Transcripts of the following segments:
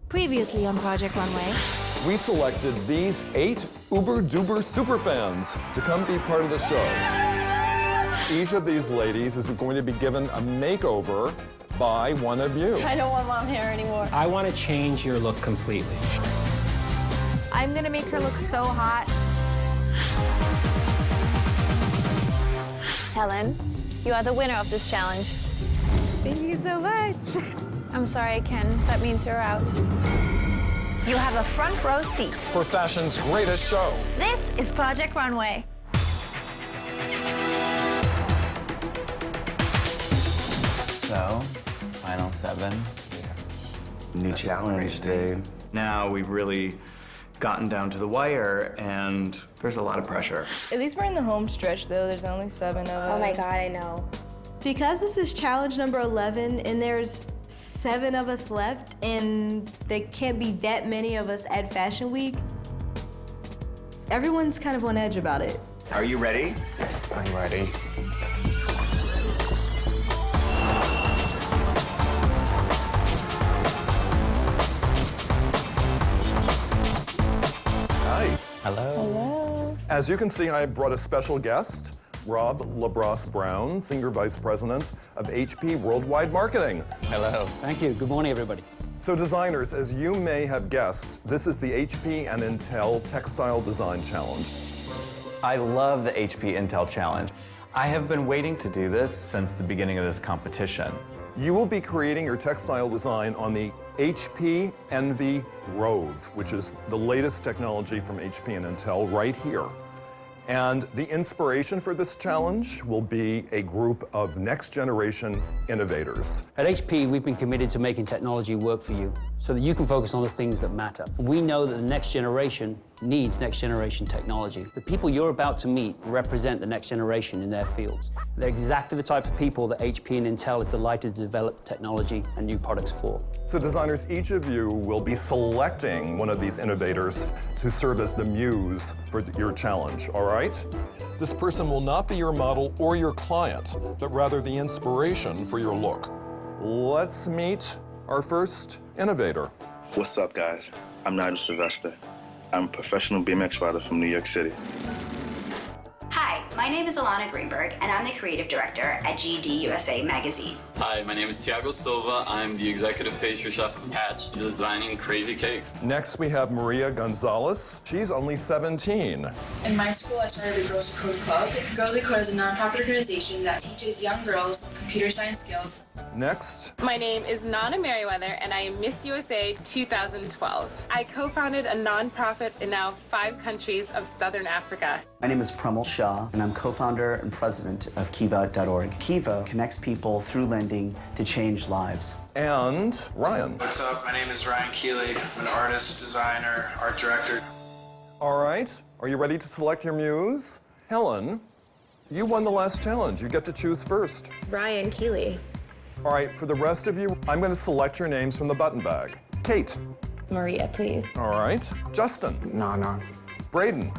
Previously on Project Runway. We selected these 8 uber-duper superfans to come be part of the show. Each of these ladies is going to be given a makeover by one of you. I don't want mom hair anymore. I want to change your look completely. I'm gonna make her look so hot. Helen, you are the winner of this challenge. Thank you so much. I'm sorry, Ken. That means you're out. You have a front row seat. For fashion's greatest show. This is Project Runway. So, final 7. New challenge day. Now we've really gotten down to the wire, and there's a lot of pressure. At least we're in the home stretch, though. There's only 7 of us. Oh my God, I know. Because this is challenge number 11, and there's 7 of us left, and there can't be that many of us at Fashion Week, everyone's kind of on edge about it. Are you ready? I'm ready. Hi. Hello. As you can see, I brought a special guest, Rob LaBrosse Brown, Senior Vice President of HP Worldwide Marketing. Hello. Thank you. Good morning, everybody. So designers, as you may have guessed, this is the HP and Intel Textile Design Challenge. I love the HP Intel Challenge. I have been waiting to do this since the beginning of this competition. You will be creating your textile design on the HP Envy Rove, which is the latest technology from HP and Intel right here. And the inspiration for this challenge will be a group of next-generation innovators. At HP, we've been committed to making technology work for you so that you can focus on the things that matter. We know that the next generation needs next-generation technology. The people you're about to meet represent the next generation in their fields. They're exactly the type of people that HP and Intel is delighted to develop technology and new products for. So designers, each of you will be selecting one of these innovators to serve as the muse for your challenge, all right? This person will not be your model or your client, but rather the inspiration for your look. Let's meet our first innovator. What's up, guys? I'm Nigel Sylvester. I'm a professional BMX rider from New York City. Hi, my name is Alana Greenberg, and I'm the creative director at GD USA magazine. Hi, my name is Thiago Silva. I'm the executive pastry chef of Hatch, designing crazy cakes. Next, we have Maria Gonzalez. She's only 17. In my school, I started a Girls Who Code Club. Girls Who Code is a nonprofit organization that teaches young girls computer science skills. Next. My name is Nana Merriweather, and I am Miss USA 2012. I co-founded a nonprofit in now 5 countries of Southern Africa. My name is Premal Shah, and I'm co-founder and president of Kiva.org. Kiva connects people through lending to change lives. And Ryan. What's up? My name is Ryan Keeley. I'm an artist, designer, art director. All right, are you ready to select your muse? Helen, you won the last challenge. You get to choose first. Ryan Keeley. All right, for the rest of you, I'm going to select your names from the button bag. Kate. Maria, please. All right. Justin. No. Braden.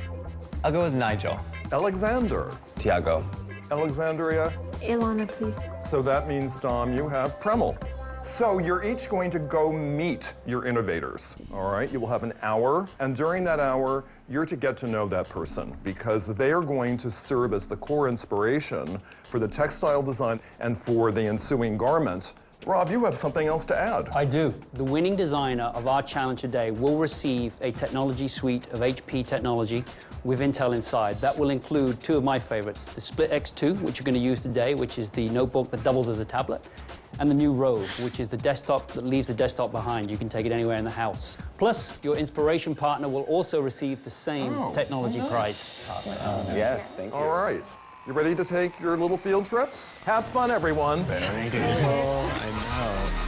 I'll go with Nigel. Alexander. Tiago. Alexandria. Ilana, please. So that means, Dom, you have Premal. So you're each going to go meet your innovators, all right? You will have an hour, and during that hour, you're to get to know that person because they are going to serve as the core inspiration for the textile design and for the ensuing garment. Rob, you have something else to add. I do. The winning designer of our challenge today will receive a technology suite of HP technology with Intel inside. That will include 2 of my favorites, the Split X2, which you're going to use today, which is the notebook that doubles as a tablet, and the new Rove, which is the desktop that leaves the desktop behind. You can take it anywhere in the house. Plus, your inspiration partner will also receive the same technology prize. Yes, thank you. All right. You ready to take your little field trips? Have fun, everyone. Very beautiful. I know.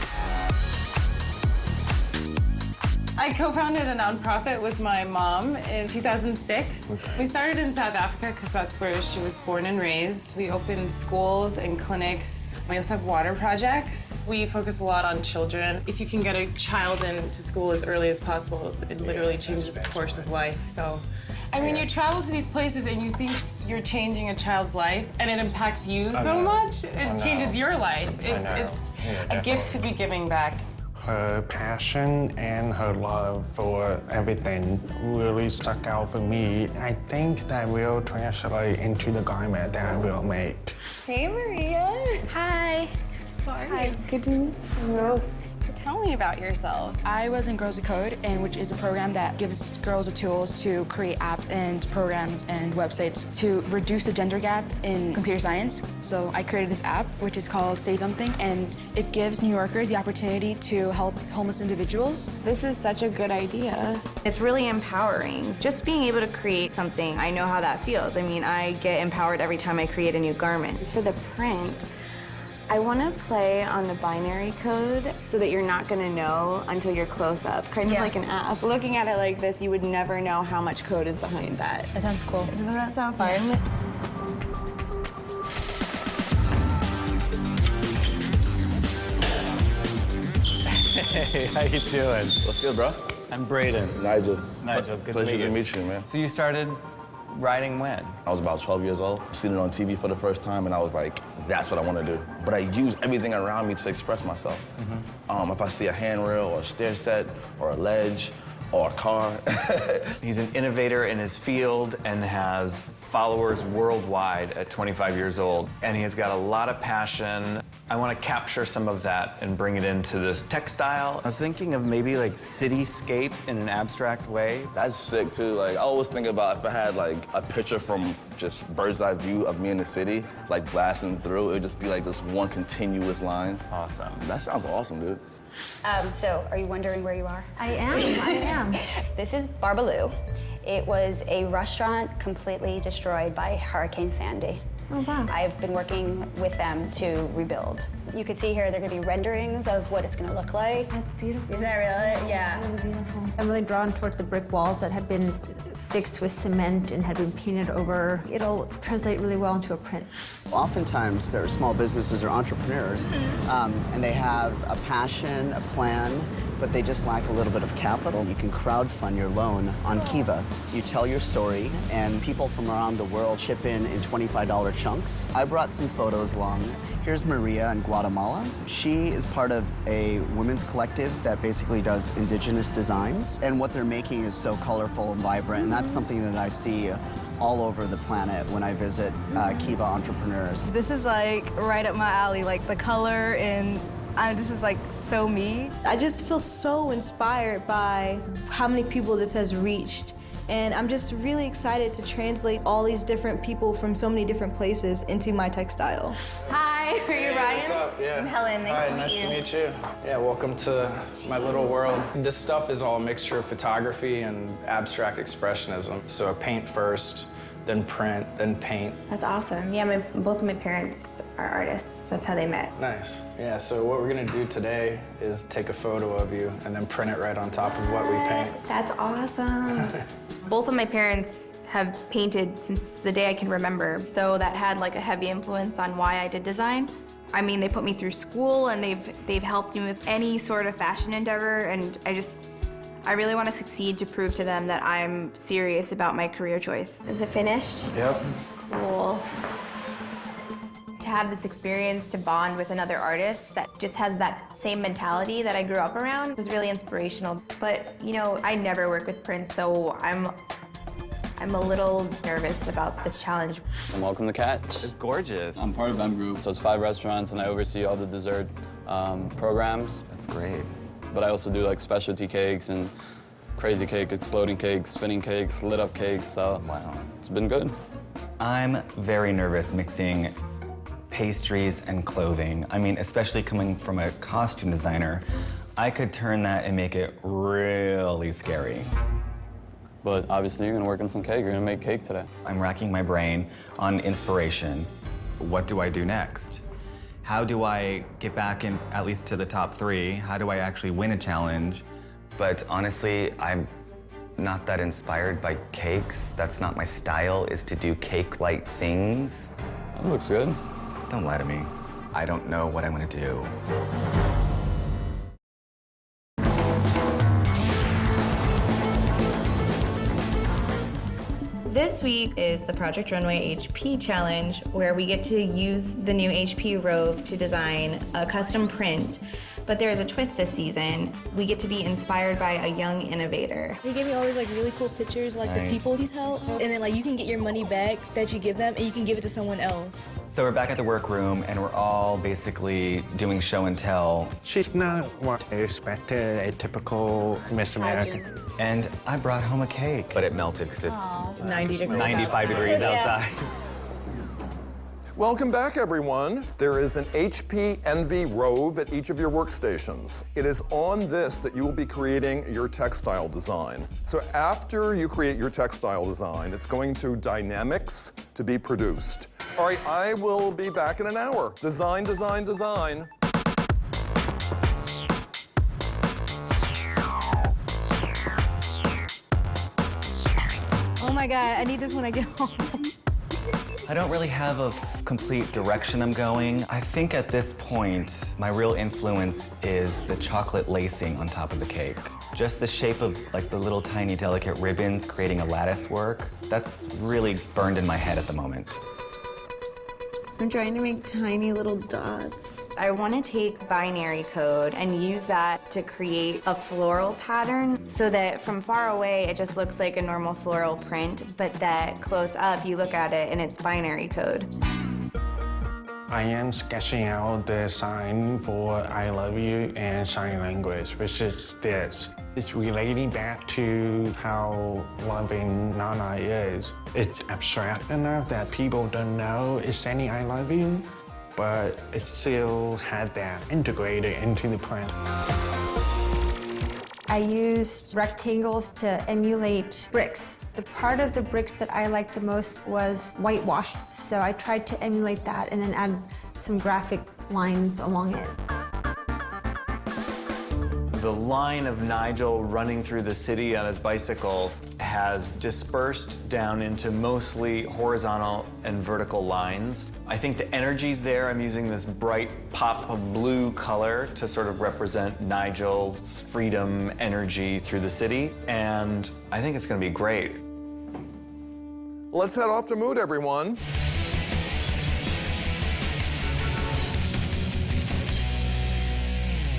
I co-founded a nonprofit with my mom in 2006. We started in South Africa because that's where she was born and raised. We opened schools and clinics. We also have water projects. We focus a lot on children. If you can get a child into school as early as possible, it literally changes the course of life. So, I mean, you travel to these places and you think you're changing a child's life, and it impacts you so much. It changes your life. It's a gift to be giving back. Her passion and her love for everything really stuck out for me. I think that will translate into the garment that I will make. Hey, Maria. Hi. How are you? Good to meet you. Tell me about yourself. I was in Girls Who Code, which is a program that gives girls the tools to create apps and programs and websites to reduce the gender gap in computer science. So I created this app, which is called Say Something, and it gives New Yorkers the opportunity to help homeless individuals. This is such a good idea. It's really empowering. Just being able to create something, I know how that feels. I mean, I get empowered every time I create a new garment. For the print, I want to play on the binary code so that you're not going to know until you're close up, kind of like an app. Looking at it like this, you would never know how much code is behind that. That sounds cool. Doesn't that sound fun? Hey, how you doing? What's good, bro? I'm Braden. Nigel. Nigel, good Pleasure to to meet you, man. So you started writing when? I was about 12 years old, seen it on TV for the first time, and I was like, that's what I want to do. But I use everything around me to express myself. If I see a handrail or a stair set or a ledge or a car. He's an innovator in his field and has followers worldwide at 25 years old. And he has got a lot of passion. I want to capture some of that and bring it into this textile. I was thinking of maybe like cityscape in an abstract way. That's sick too. Like, I always think about if I had like a picture from just bird's eye view of me in the city, like blasting through, it would just be like this one continuous line. Awesome. That sounds awesome, dude. So, are you wondering where you are? I am. This is Barbaloo. It was a restaurant completely destroyed by Hurricane Sandy. Oh, wow. I've been working with them to rebuild. You can see here, they're going to be renderings of what it's going to look like. That's beautiful. Is that really? Yeah. That's really beautiful. I'm really drawn towards the brick walls that had been fixed with cement and had been painted over. It'll translate really well into a print. Oftentimes, there are small businesses or entrepreneurs, and they have a passion, a plan, but they just lack a little bit of capital. You can crowdfund your loan on Kiva. You tell your story, and people from around the world chip in $25 chunks. I brought some photos along. Here's Maria in Guatemala. She is part of a women's collective that basically does indigenous designs, and what they're making is so colorful and vibrant, and that's something that I see all over the planet when I visit Kiva entrepreneurs. This is like right up my alley, like the color and this is like so me. I just feel so inspired by how many people this has reached. And I'm just really excited to translate all these different people from so many different places into my textile. Hi, are you Ryan? What's up? Yeah. I'm Helen, Nice to meet you. Yeah, welcome to my little world. This stuff is all a mixture of photography and abstract expressionism. So I paint first, then print, then paint. That's awesome. Yeah, both of my parents are artists. That's how they met. Nice. Yeah, so what we're gonna do today is take a photo of you and then print it right on top of what we paint. That's awesome. Both of my parents have painted since the day I can remember, so that had like a heavy influence on why I did design. I mean, they put me through school and they've helped me with any sort of fashion endeavor, and I really want to succeed to prove to them that I'm serious about my career choice. Is it finished? Yep. Cool. To have this experience to bond with another artist that just has that same mentality that I grew up around was really inspirational. But, you know, I never work with prints, so I'm a little nervous about this challenge. And welcome to Catch. It's gorgeous. I'm part of M Group, so it's 5 restaurants, and I oversee all the dessert programs. That's great. But I also do like specialty cakes and crazy cake, exploding cakes, spinning cakes, lit up cakes, so wow. It's been good. I'm very nervous mixing pastries and clothing. I mean, especially coming from a costume designer, I could turn that and make it really scary. But obviously you're gonna work on some cake, you're gonna make cake today. I'm racking my brain on inspiration. What do I do next? How do I get back in at least to the top 3? How do I actually win a challenge? But honestly, I'm not that inspired by cakes. That's not my style, is to do cake-like things. That looks good. Don't lie to me. I don't know what I'm gonna do. This week is the Project Runway HP Challenge, where we get to use the new HP Rove to design a custom print But there's a twist this season. We get to be inspired by a young innovator. They gave me all these like really cool pictures, like the people details, and then like you can get your money back that you give them, and you can give it to someone else. So we're back at the workroom, and we're all basically doing show and tell. She's not what I expected, a typical Miss America. And I brought home a cake, but it melted because it's 90 degrees 95 degrees outside. Welcome back, everyone. There is an HP Envy Rove at each of your workstations. It is on this that you will be creating your textile design. So after you create your textile design, it's going to Dynamics to be produced. All right, I will be back in an hour. Design, design, design. Oh my God, I need this when I get home. I don't really have a complete direction I'm going. I think at this point, my real influence is the chocolate lacing on top of the cake. Just the shape of like the little tiny delicate ribbons creating a lattice work. That's really burned in my head at the moment. I'm trying to make tiny little dots. I want to take binary code and use that to create a floral pattern so that from far away it just looks like a normal floral print, but that close up you look at it and it's binary code. I am sketching out the sign for I love you and sign language, which is this. It's relating back to how loving Nana is. It's abstract enough that people don't know it's saying I love you, but it still had that integrated into the print. I used rectangles to emulate bricks. The part of the bricks that I liked the most was whitewashed, so I tried to emulate that and then add some graphic lines along it. The line of Nigel running through the city on his bicycle has dispersed down into mostly horizontal and vertical lines. I think the energy's there. I'm using this bright pop of blue color to sort of represent Nigel's freedom energy through the city, and I think it's gonna be great. Let's head off to Mood, everyone.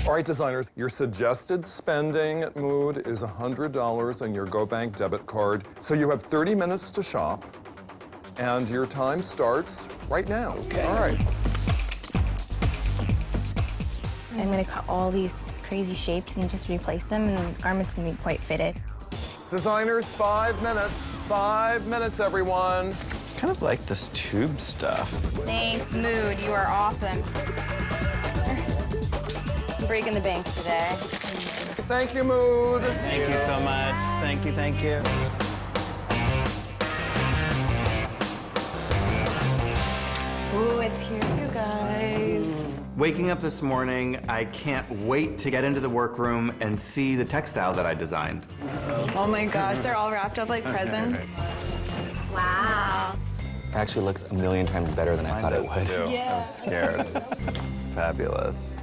All right, designers, your suggested spending at Mood is $100 on your GoBank debit card. So you have 30 minutes to shop, and your time starts right now. Okay. All right. I'm gonna cut all these crazy shapes and just replace them, and the garment's gonna be quite fitted. Designers, 5 minutes. 5 minutes, everyone. Kind of like this tube stuff. Thanks, Mood. You are awesome. I'm breaking the bank today. Thank you, Mood. Thank you so much. Thank you, thank you. Ooh, it's here, you guys. Waking up this morning, I can't wait to get into the workroom and see the textile that I designed. Oh my gosh, they're all wrapped up like presents. Wow. It actually looks a million times better than I thought it would. Too. Yeah. I'm scared. Fabulous.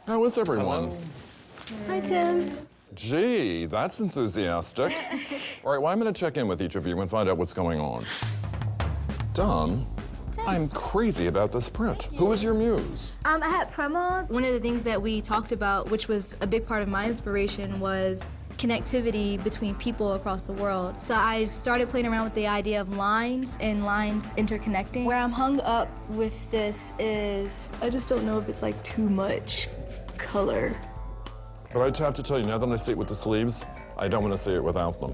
How is everyone? Hi, Tim. Gee, that's enthusiastic. All right, well, I'm going to check in with each of you and find out what's going on. Dom, I'm crazy about this print. Who is your muse? I had Prema. One of the things that we talked about, which was a big part of my inspiration, was connectivity between people across the world. So I started playing around with the idea of lines and lines interconnecting. Where I'm hung up with this is, I just don't know if it's like too much color. But I'd have to tell you, now that I see it with the sleeves, I don't want to see it without them.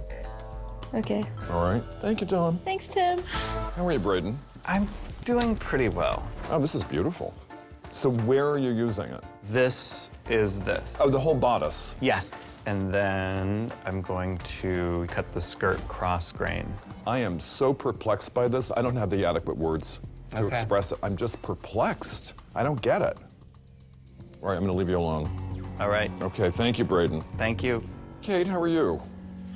Okay. All right. Thank you, Dom. Thanks, Tim. How are you, Braden? I'm doing pretty well. Oh, this is beautiful. So where are you using it? This is this. Oh, the whole bodice. Yes. And then I'm going to cut the skirt cross grain. I am so perplexed by this. I don't have the adequate words to express it. I'm just perplexed. I don't get it. All right, I'm gonna leave you alone. All right. Okay, thank you, Braden. Thank you. Kate, how are you?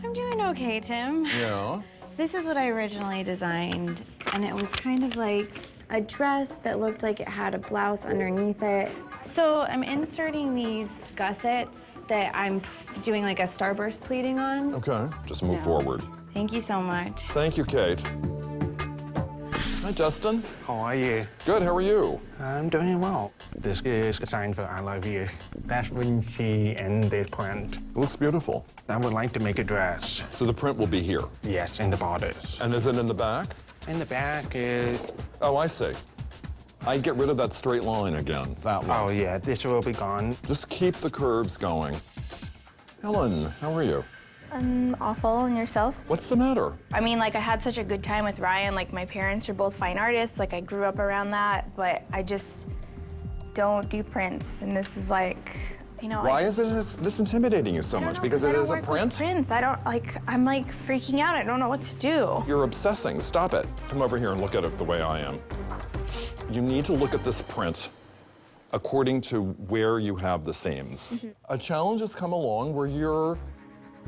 I'm doing okay, Tim. Yeah? This is what I originally designed, and it was kind of like a dress that looked like it had a blouse underneath it. So I'm inserting these gussets that I'm doing like a starburst pleating on. Okay, just move forward. Thank you so much. Thank you, Kate. Hi, Justin. How are you? Good, how are you? I'm doing well. This is designed for I Love You. That's when she and this print. It looks beautiful. I would like to make a dress. So the print will be here? Yes, in the borders. And is it in the back? In the back is... Oh, I see. I'd get rid of that straight line again, that one. Oh, yeah, this will be gone. Just keep the curves going. Helen, how are you? Awful, and yourself? What's the matter? I mean, like, I had such a good time with Ryan. Like, my parents are both fine artists. Like, I grew up around that, but I just don't do prints. And this is like, you know. Why is this intimidating you so much? Because it is a print? Prints. I don't, like, I'm like freaking out. I don't know what to do. You're obsessing. Stop it. Come over here and look at it the way I am. You need to look at this print according to where you have the seams. A challenge has come along where you're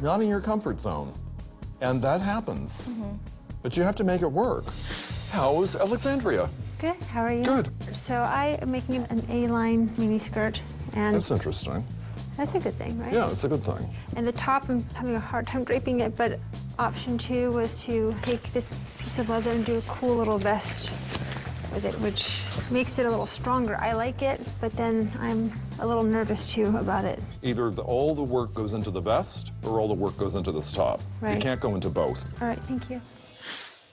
not in your comfort zone, and that happens. But you have to make it work. How's Alexandria? Good, how are you? Good. So I am making an A-line mini skirt, and That's interesting. that's a good thing, right? Yeah, it's a good thing. And the top, I'm having a hard time draping it, but option 2 was to take this piece of leather and do a cool little vest with it, which makes it a little stronger. I like it, but then I'm a little nervous too about it. Either all the work goes into the vest or all the work goes into this top. You Right. can't go into both. All right, thank you.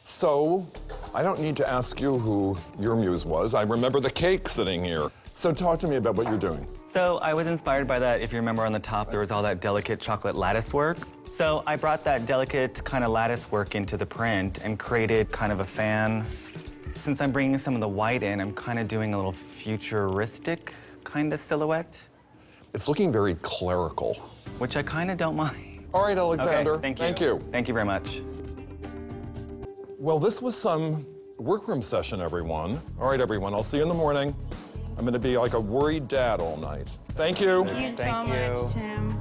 So, I don't need to ask you who your muse was. I remember the cake sitting here. So talk to me about what you're doing. So I was inspired by that. If you remember on the top, there was all that delicate chocolate lattice work. So I brought that delicate kind of lattice work into the print and created kind of a fan. Since I'm bringing some of the white in, I'm kind of doing a little futuristic kind of silhouette. It's looking very clerical. Which I kind of don't mind. All right, Alexander. Okay, thank you. Thank you. Thank you very much. Well, this was some workroom session, everyone. All right, everyone, I'll see you in the morning. I'm gonna be like a worried dad all night. Thank you. Thank you so much, Tim.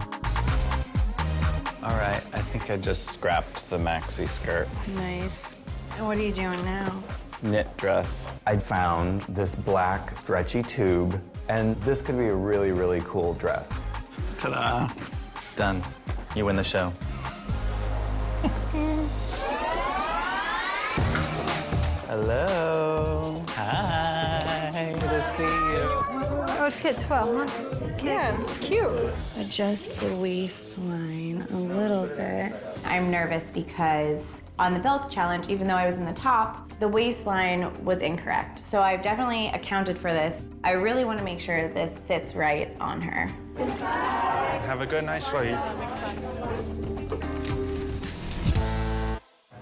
All right, I think I just scrapped the maxi skirt. Nice. And what are you doing now? Knit dress. I found this black stretchy tube, and this could be a really, really cool dress. Ta-da. Done. You win the show. Hello. Hi. Good to see you. Oh, it fits well, huh? Okay. Yeah, it's cute. Adjust the waistline a little bit. I'm nervous because on the belt challenge, even though I was in the top, the waistline was incorrect. So I've definitely accounted for this. I really want to make sure this sits right on her. Have a good night's sleep.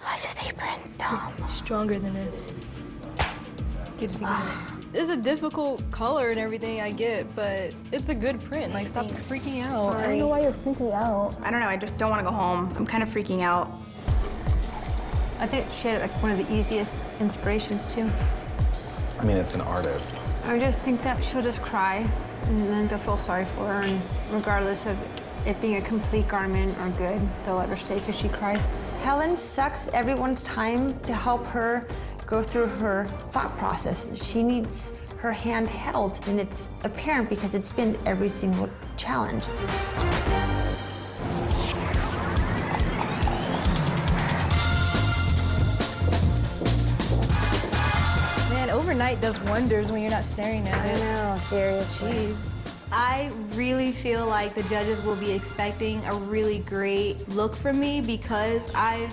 I just hate prints, Tom. Stronger than this. Get it together. It's a difficult color and everything, I get, but it's a good print. Like, stop freaking out. I don't know why you're freaking out. I don't know, I just don't want to go home. I'm kind of freaking out. I think she had like one of the easiest inspirations too. I mean, it's an artist. I just think that she'll just cry, and then they'll feel sorry for her, and regardless of it being a complete garment or good, they'll let her stay because she cried. Helen sucks everyone's time to help her go through her thought process. She needs her hand held, and it's apparent because it's been every single challenge. Man, overnight does wonders when you're not staring at it. I know, seriously. Jeez. I really feel like the judges will be expecting a really great look from me because I've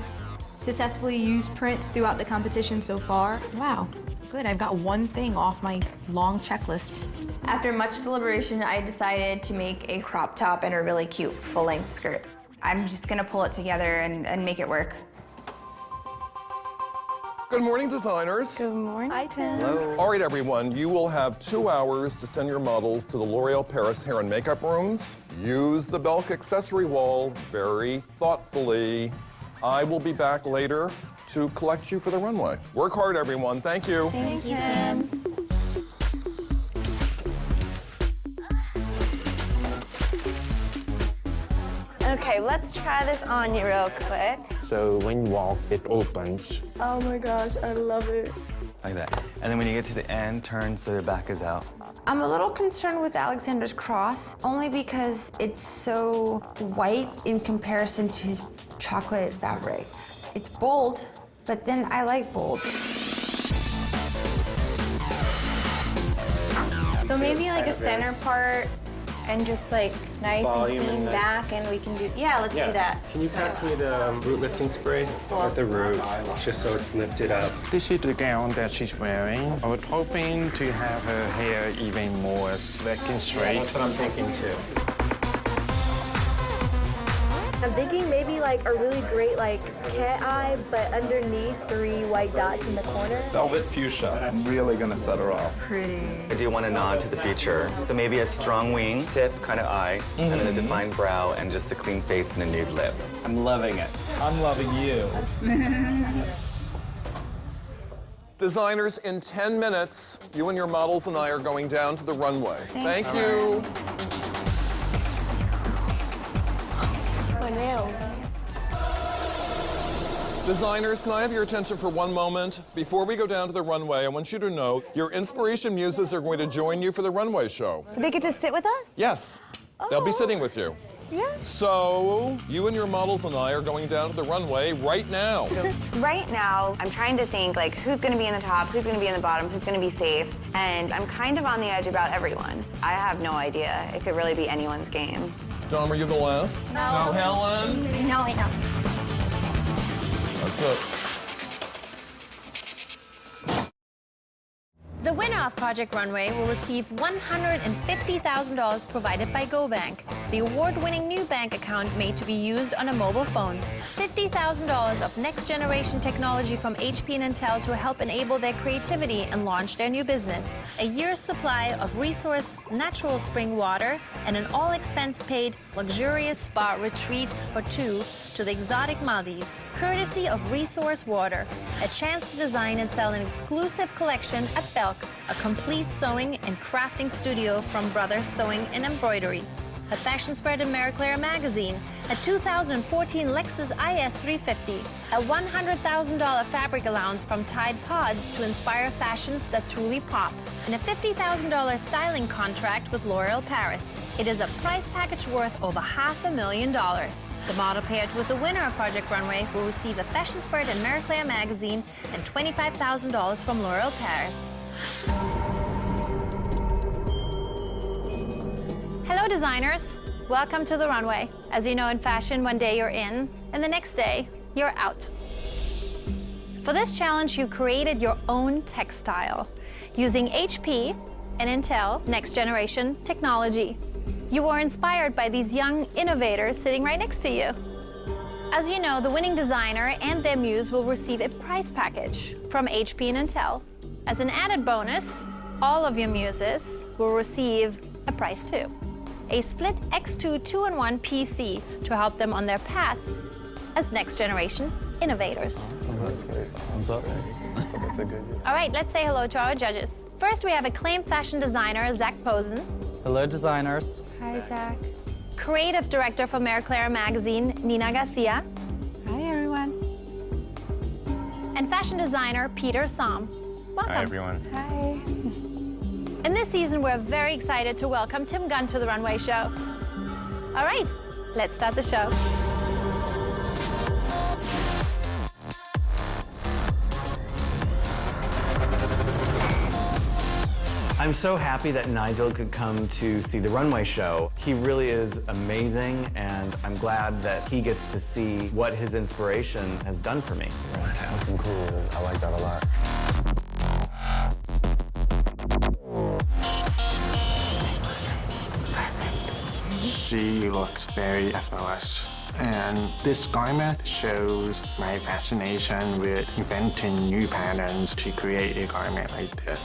successfully used prints throughout the competition so far. Wow, good. I've got one thing off my long checklist. After much deliberation, I decided to make a crop top and a really cute full-length skirt. I'm just gonna pull it together and make it work. Good morning, designers. Good morning. Hi, Tim. Hello. All right, everyone, you will have 2 hours to send your models to the L'Oreal Paris hair and makeup rooms. Use the Belk accessory wall very thoughtfully. I will be back later to collect you for the runway. Work hard, everyone. Thank you. Thank you, Tim. Okay, let's try this on you real quick. So when you walk, it opens. Oh my gosh, I love it. Like that. And then when you get to the end, turn so your back is out. I'm a little concerned with Alexander's cross, only because it's so white in comparison to his chocolate fabric. It's bold, but then I like bold. So maybe like a center part and just like nice Volume and clean and back, and we can do, yeah, let's do that. Can you pass me the root lifting spray? At the root, just so it's lifted up. This is the gown that she's wearing. I was hoping to have her hair even more slick and straight. That's what I'm thinking too. I'm thinking maybe like a really great like cat eye, but underneath 3 white dots in the corner. Velvet fuchsia. I'm really gonna set her off. Pretty. I do want to nod to the future. So maybe a strong wing, tip, kind of eye, and then a defined brow, and just a clean face and a nude lip. I'm loving it. I'm loving you. Designers, in 10 minutes, you and your models and I are going down to the runway. Thank you. My nails. Designers, can I have your attention for one moment? Before we go down to the runway, I want you to know your inspiration muses are going to join you for the runway show. They get to sit with us? Yes, they'll be sitting with you. Yeah. So, you and your models and I are going down to the runway right now. Right now, I'm trying to think like who's gonna be in the top, who's gonna be in the bottom, who's gonna be safe, and I'm kind of on the edge about everyone. I have no idea. It could really be anyone's game. Dom, are you the last? No. Helen? No, I know. That's it. The winner of Project Runway will receive $150,000 provided by GoBank, the award-winning new bank account made to be used on a mobile phone. $50,000 of next-generation technology from HP and Intel to help enable their creativity and launch their new business. A year's supply of resource natural spring water and an all-expense-paid luxurious spa retreat for 2 to the exotic Maldives, courtesy of Resource Water. A chance to design and sell an exclusive collection at Belk, a complete sewing and crafting studio from Brothers Sewing and Embroidery. A fashion spread in Marie Claire magazine, a 2014 Lexus IS 350, a $100,000 fabric allowance from Tide Pods to inspire fashions that truly pop, and a $50,000 styling contract with L'Oréal Paris. It is a prize package worth over $500,000. The model paired with the winner of Project Runway will receive a fashion spread in Marie Claire magazine and $25,000 from L'Oréal Paris. Hello, designers. Welcome to the runway. As you know, in fashion, one day you're in, and the next day, you're out. For this challenge, you created your own textile using HP and Intel next-generation technology. You were inspired by these young innovators sitting right next to you. As you know, the winning designer and their muse will receive a prize package from HP and Intel. As an added bonus, all of your muses will receive a prize too. A split X2 2-in-1 PC to help them on their path as next-generation innovators. That's great. That's a good. All right, let's say hello to our judges. First, we have acclaimed fashion designer Zach Posen. Hello, designers. Hi, Zach. Creative director for Marie Claire magazine, Nina Garcia. Hi, everyone. And fashion designer, Peter Som. Welcome. Hi, everyone. Hi. And this season, we're very excited to welcome Tim Gunn to the Runway Show. All right, let's start the show. I'm so happy that Nigel could come to see the Runway Show. He really is amazing, and I'm glad that he gets to see what his inspiration has done for me. That's fucking cool. I like that a lot. She looks very effortless. And this garment shows my fascination with inventing new patterns to create a garment like this.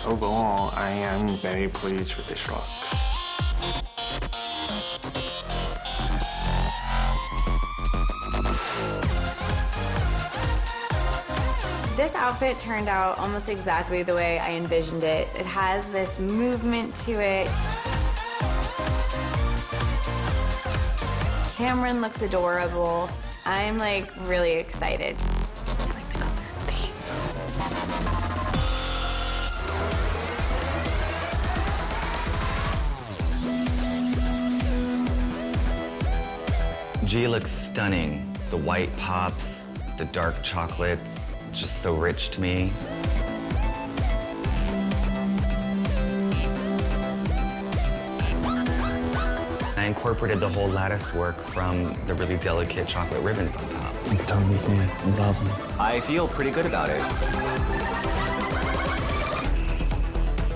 Overall, I am very pleased with this look. This outfit turned out almost exactly the way I envisioned it. It has this movement to it. Cameron looks adorable. I'm like really excited. G looks stunning. The white pops, the dark chocolates, just so rich to me. I incorporated the whole lattice work from the really delicate chocolate ribbons on top. I can totally see it. It's awesome. I feel pretty good about it.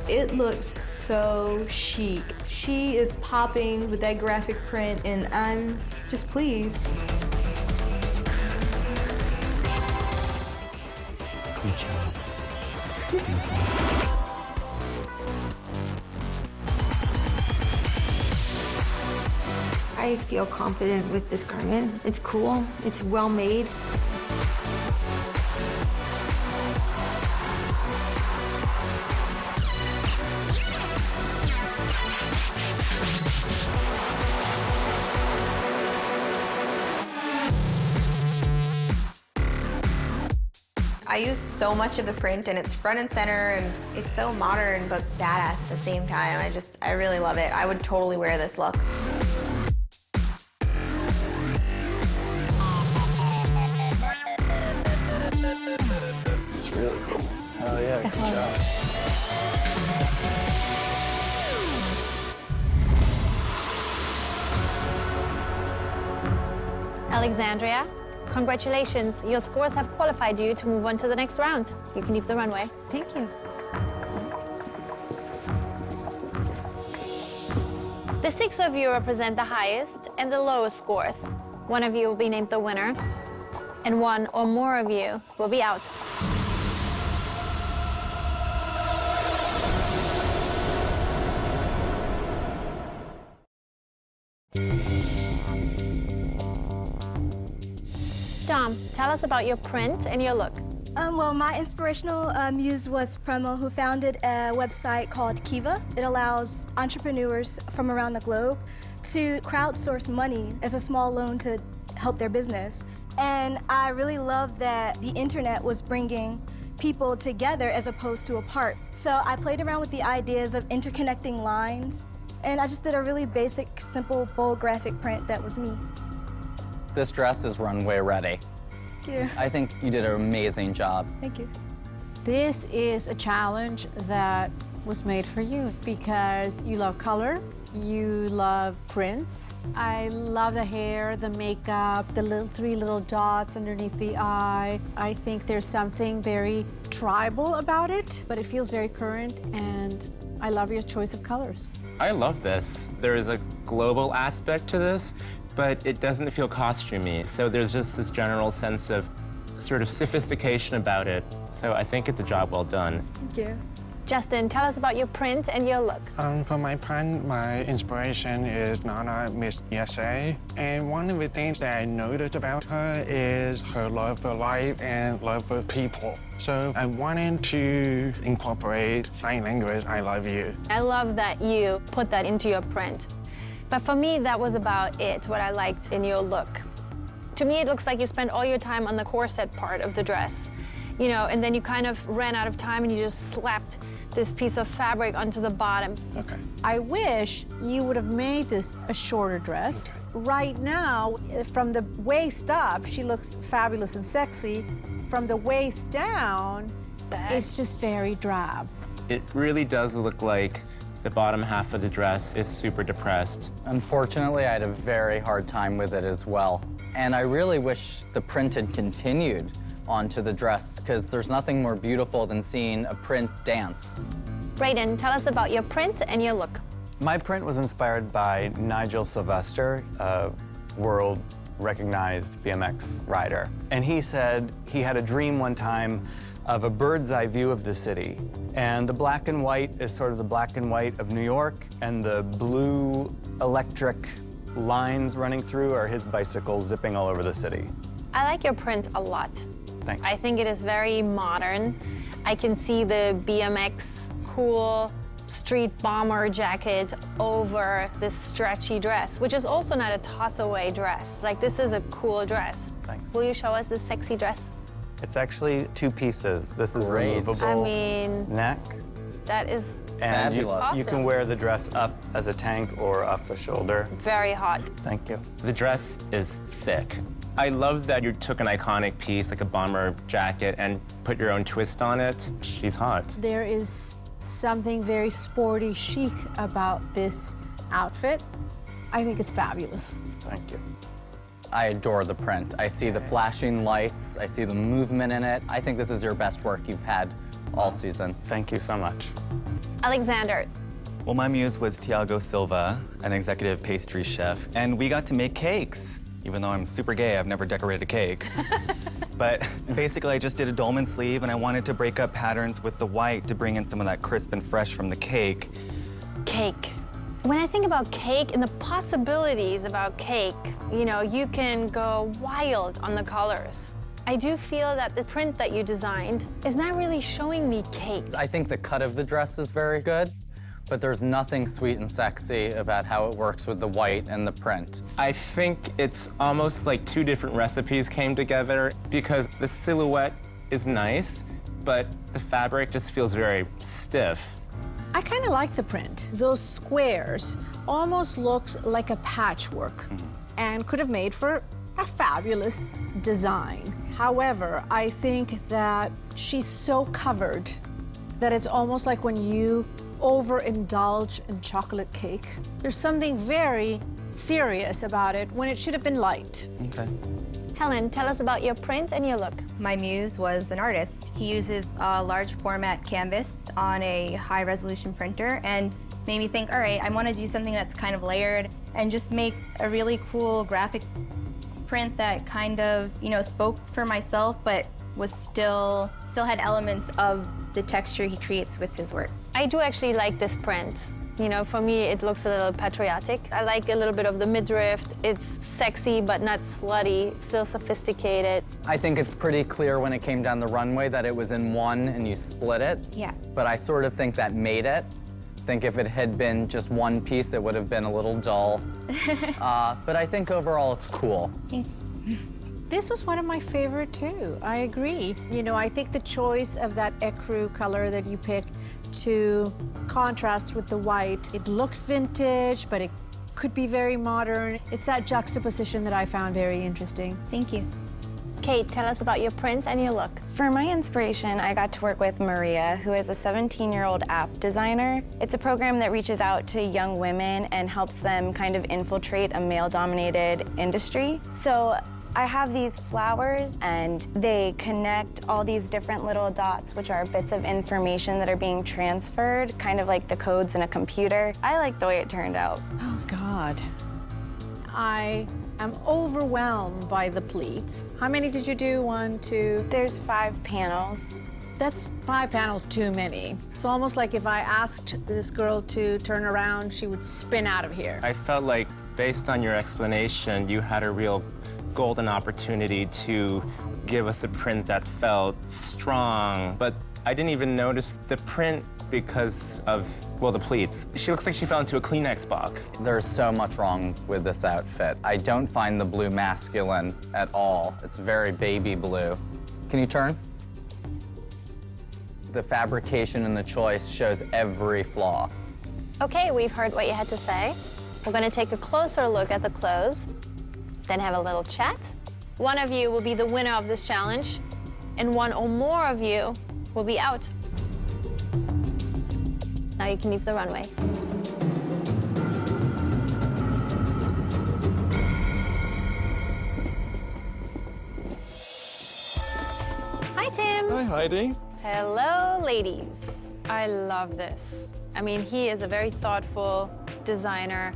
It looks so chic. She is popping with that graphic print, and I'm just pleased. Good job. It's beautiful. I feel confident with this garment. It's cool, it's well made. I used so much of the print, and it's front and center, and it's so modern but badass at the same time. I really love it. I would totally wear this look. It's really cool. Oh yeah, good job. Alexandria, congratulations. Your scores have qualified you to move on to the next round. You can leave the runway. Thank you. The 6 of you represent the highest and the lowest scores. One of you will be named the winner, and 1 or more of you will be out. Dom, tell us about your print and your look. Well, my inspirational muse was Premo, who founded a website called Kiva. It allows entrepreneurs from around the globe to crowdsource money as a small loan to help their business. And I really love that the internet was bringing people together as opposed to apart. So I played around with the ideas of interconnecting lines, and I just did a really basic, simple, bold graphic print that was me. This dress is runway ready. Thank you. I think you did an amazing job. Thank you. This is a challenge that was made for you because you love color, you love prints. I love the hair, the makeup, the 3 little dots underneath the eye. I think there's something very tribal about it, but it feels very current, and I love your choice of colors. I love this. There is a global aspect to this, but it doesn't feel costumey. So there's just this general sense of sort of sophistication about it. So I think it's a job well done. Thank you. Justin, tell us about your print and your look. For my print, my inspiration is Nana Miss USA. And one of the things that I noticed about her is her love for life and love for people. So I wanted to incorporate sign language, I love you. I love that you put that into your print. But for me, that was about it, what I liked in your look. To me, it looks like you spent all your time on the corset part of the dress, you know, and then you kind of ran out of time and you just slapped this piece of fabric onto the bottom. Okay. I wish you would have made this a shorter dress. Okay. Right now, from the waist up, she looks fabulous and sexy. From the waist down, it's just very drab. It really does look like the bottom half of the dress is super depressed. Unfortunately, I had a very hard time with it as well. And I really wish the print had continued onto the dress, because there's nothing more beautiful than seeing a print dance. Brayden, tell us about your print and your look. My print was inspired by Nigel Sylvester, a world-recognized BMX rider. And he said he had a dream one time of a bird's eye view of the city. And the black and white is sort of the black and white of New York, and the blue electric lines running through are his bicycle zipping all over the city. I like your print a lot. Thanks. I think it is very modern. I can see the BMX cool street bomber jacket over this stretchy dress, which is also not a toss-away dress. Like, this is a cool dress. Thanks. Will you show us this sexy dress? It's actually 2 pieces. This is Great. removable I mean, neck. that is And Fabulous. you can wear the dress up as a tank or off the shoulder. Very hot. Thank you. The dress is sick. I love that you took an iconic piece, like a bomber jacket, and put your own twist on it. She's hot. There is something very sporty chic about this outfit. I think it's fabulous. Thank you. I adore the print. I see the flashing lights. I see the movement in it. I think this is your best work you've had all season. Thank you so much. Alexander. Well, my muse was Tiago Silva, an executive pastry chef, and we got to make cakes. Even though I'm super gay, I've never decorated a cake. But basically, I just did a dolman sleeve, and I wanted to break up patterns with the white to bring in some of that crisp and fresh from the cake. Cake. When I think about cake and the possibilities about cake, you know, you can go wild on the colors. I do feel that the print that you designed is not really showing me cake. I think the cut of the dress is very good, but there's nothing sweet and sexy about how it works with the white and the print. I think it's almost like two different recipes came together because the silhouette is nice, but the fabric just feels very stiff. I kind of like the print. Those squares almost looks like a patchwork and could have made for a fabulous design. However, I think that she's so covered that it's almost like when you overindulge in chocolate cake. There's something very serious about it when it should have been light. Okay. Helen, tell us about your print and your look. My muse was an artist. He uses a large format canvas on a high resolution printer and made me think, all right, I want to do something that's kind of layered and just make a really cool graphic print that kind of, you know, spoke for myself, but was still had elements of the texture he creates with his work. I do actually like this print. You know, for me, it looks a little patriotic. I like a little bit of the midriff. It's sexy, but not slutty, still sophisticated. I think it's pretty clear when it came down the runway that it was in one and you split it. Yeah. But I sort of think that made it. I think if it had been just one piece, it would have been a little dull. But I think overall it's cool. Thanks. This was one of my favorite too. I agree. You know, I think the choice of that ecru color that you picked to contrast with the white, it looks vintage, but it could be very modern. It's that juxtaposition that I found very interesting. Thank you. Kate, tell us about your print and your look. For my inspiration, I got to work with Maria, who is a 17-year-old app designer. It's a program that reaches out to young women and helps them kind of infiltrate a male-dominated industry. So I have these flowers, and they connect all these different little dots, which are bits of information that are being transferred, kind of like the codes in a computer. I like the way it turned out. Oh, God. I am overwhelmed by the pleats. How many did you do? 1, 2? There's 5 panels. That's 5 panels too many. It's almost like if I asked this girl to turn around, she would spin out of here. I felt like, based on your explanation, you had a real golden opportunity to give us a print that felt strong, but I didn't even notice the print because of, well, the pleats. She looks like she fell into a Kleenex box. There's so much wrong with this outfit. I don't find the blue masculine at all. It's very baby blue. Can you turn? The fabrication and the choice shows every flaw. Okay, we've heard what you had to say. We're gonna take a closer look at the clothes, then have a little chat. One of you will be the winner of this challenge, and one or more of you will be out. Now you can leave the runway. Hi, Tim. Hi, Heidi. Hello, ladies. I love this. I mean, he is a very thoughtful designer,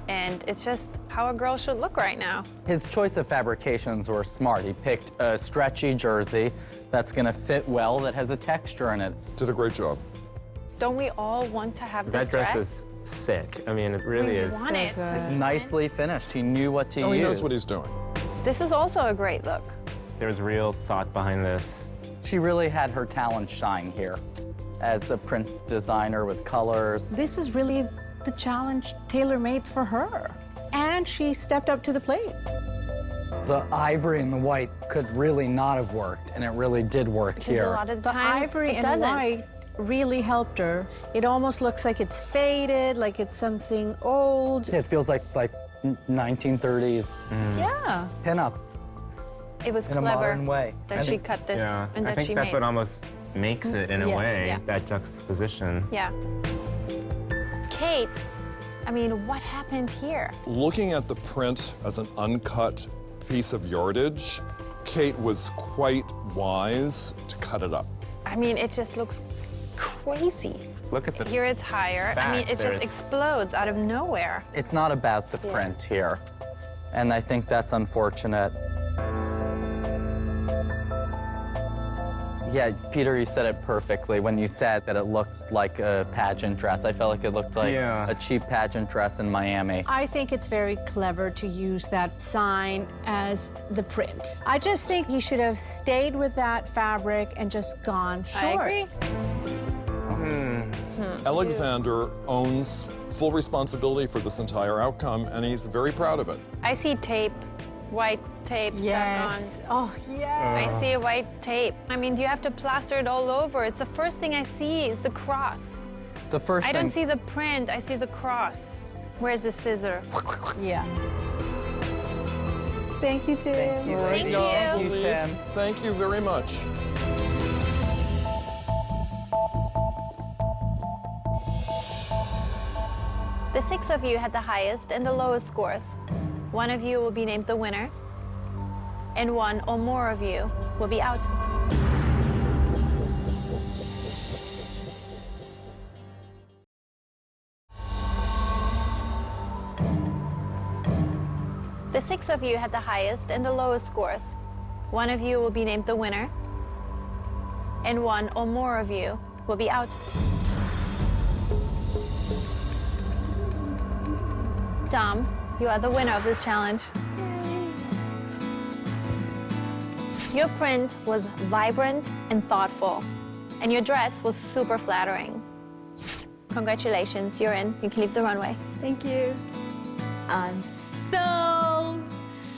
and it's just how a girl should look right now. His choice of fabrications were smart. He picked a stretchy jersey that's gonna fit well, that has a texture in it. Did a great job. Don't we all want to have this That dress is sick. I mean, it really is. want it. It's nicely finished. He knew what to use. He knows what he's doing. This is also a great look. There's real thought behind this. She really had her talent shine here as a print designer with colors. This is really the challenge tailor-made for her. And she stepped up to the plate. The ivory and the white could really not have worked, and it really did work Because here. a lot of The time, ivory it and doesn't. white really helped her. It almost looks like it's faded, like it's something old. It feels like 1930s Yeah. pinup It was in a clever modern way. that she cut this and I that think she that's made. what almost makes it in a Yeah, way, yeah. that juxtaposition. Yeah. Kate, I mean, what happened here? Looking at the print as an uncut piece of yardage, Kate was quite wise to cut it up. I mean, it just looks crazy. Look at the Here it's higher. I mean, back, it just there's- explodes out of nowhere. It's not about the print here, and I think that's unfortunate. Yeah, Peter, you said it perfectly when you said that it looked like a pageant dress. I felt like it looked like a cheap pageant dress in Miami. I think it's very clever to use that sign as the print. I just think he should have stayed with that fabric and just gone short. I agree. Alexander owns full responsibility for this entire outcome, and he's very proud of it. I see tape, white tape Yes. stuck on. Oh, yeah. I see a white tape. I mean, do you have to plaster it all over? It's the first thing I see is the cross. The first I thing. don't see the print, I see the cross. Where's the scissor? Yeah. Thank you, Tim. Thank you. Thank you, Tim. Thank you very much. The 6 of you had the highest and the lowest scores. One of you will be named the winner, and one or more of you will be out. The 6 of you had the highest and the lowest scores. One of you will be named the winner, and one or more of you will be out. Dom, you are the winner of this challenge. Your print was vibrant and thoughtful, and your dress was super flattering. Congratulations, you're in. You can leave the runway. Thank you. I'm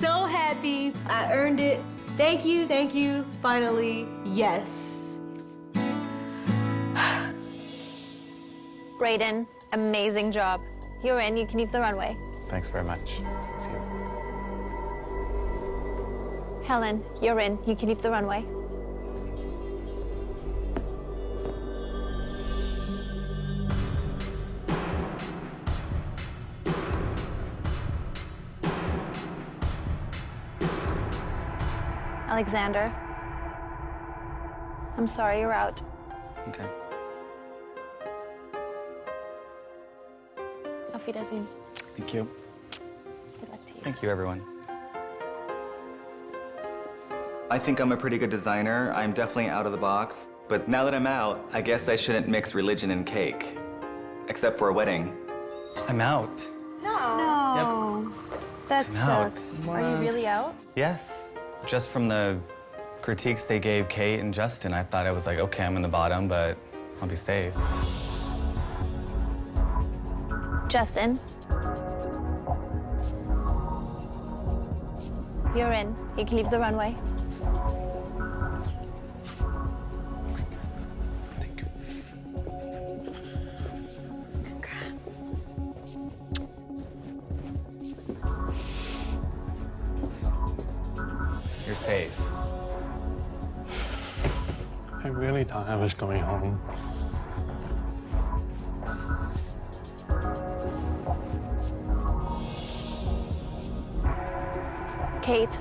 so happy. I earned it. Thank you, finally, yes. Brayden, amazing job. You're in. You can leave the runway. Thanks very much. See you. Helen, you're in. You can leave the runway. Alexander, I'm sorry you're out. Okay. Auf Wiedersehen. Thank you. Good luck to you. Thank you, everyone. I think I'm a pretty good designer. I'm definitely out of the box. But now that I'm out, I guess I shouldn't mix religion and cake. Except for a wedding. I'm out. No. That I'm out. sucks. Are you really out? Yes. Just from the critiques they gave Kate and Justin, I thought I was like, okay, I'm in the bottom, but I'll be safe. Justin, you're in. You can leave the runway. You're safe. I really thought I was going home. Kate,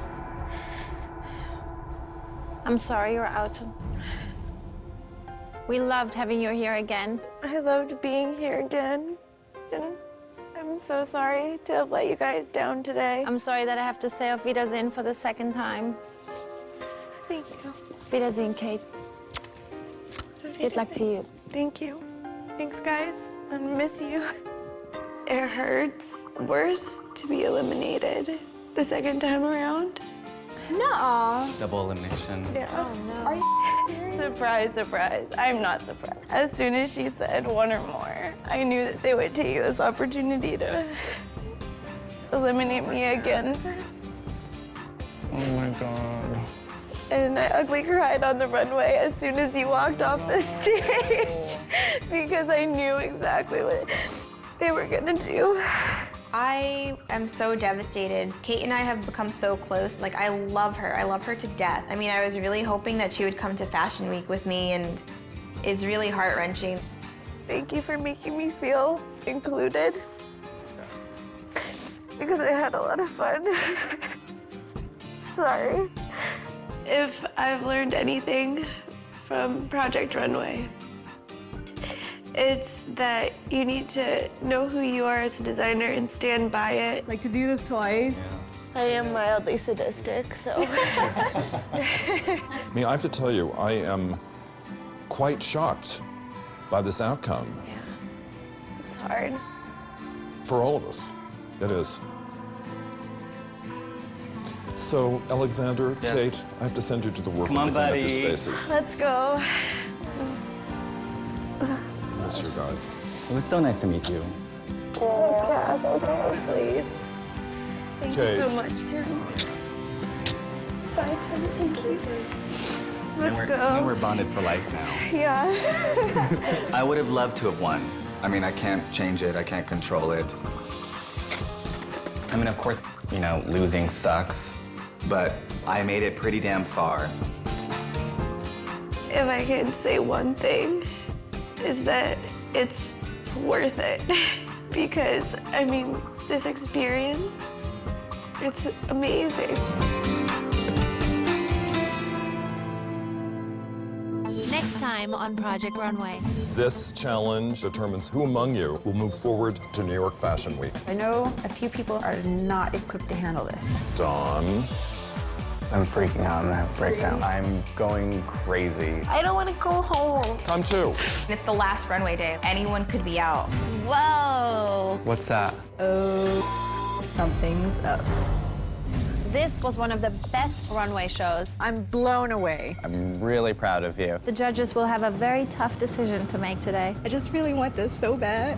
I'm sorry you're out. We loved having you here again. I loved being here again, and I'm so sorry to have let you guys down today. I'm sorry that I have to say auf Wiedersehen for the second time. Thank you. Auf Wiedersehen, Kate. Good luck to you. Thank you. Thanks, guys. I miss you. It hurts worse to be eliminated the second time around. No. Double elimination. Yeah. Oh, no. Are you serious? Surprise, surprise. I'm not surprised. As soon as she said one or more, I knew that they would take this opportunity to eliminate me again. Oh my God. And I ugly cried on the runway as soon as you walked off the stage because I knew exactly what they were gonna do. I am so devastated. Kate and I have become so close. Like, I love her. I love her to death. I mean, I was really hoping that she would come to Fashion Week with me, and it's really heart-wrenching. Thank you for making me feel included because I had a lot of fun. Sorry. If I've learned anything from Project Runway, it's that you need to know who you are as a designer and stand by it. Like, to do this twice. I am mildly sadistic, so. I mean, I have to tell you, I am quite shocked by this outcome. Yeah, it's hard. For all of us, it is. So, Alexander, Yes. Kate, I have to send you to the workroom Come on, to clean up your buddy. spaces. Let's go. Miss you guys. It was so nice to meet you. Cass, okay, please. Thank you Kate. so much, Tim. Bye, Tim. Thank you. Let's go. We're bonded for life now. Yeah. I would have loved to have won. I mean, I can't change it. I can't control it. I mean, of course, you know, losing sucks, but I made it pretty damn far. If I can say one thing, is that it's worth it. Because, I mean, this experience, it's amazing. Next time on Project Runway. This challenge determines who among you will move forward to New York Fashion Week. I know a few people are not equipped to handle this. Dawn. I'm freaking out and I have a breakdown. I'm going crazy. I don't want to go home. Time 2. It's the last runway day. Anyone could be out. Whoa! What's that? Oh, something's up. This was one of the best runway shows. I'm blown away. I'm really proud of you. The judges will have a very tough decision to make today. I just really want this so bad.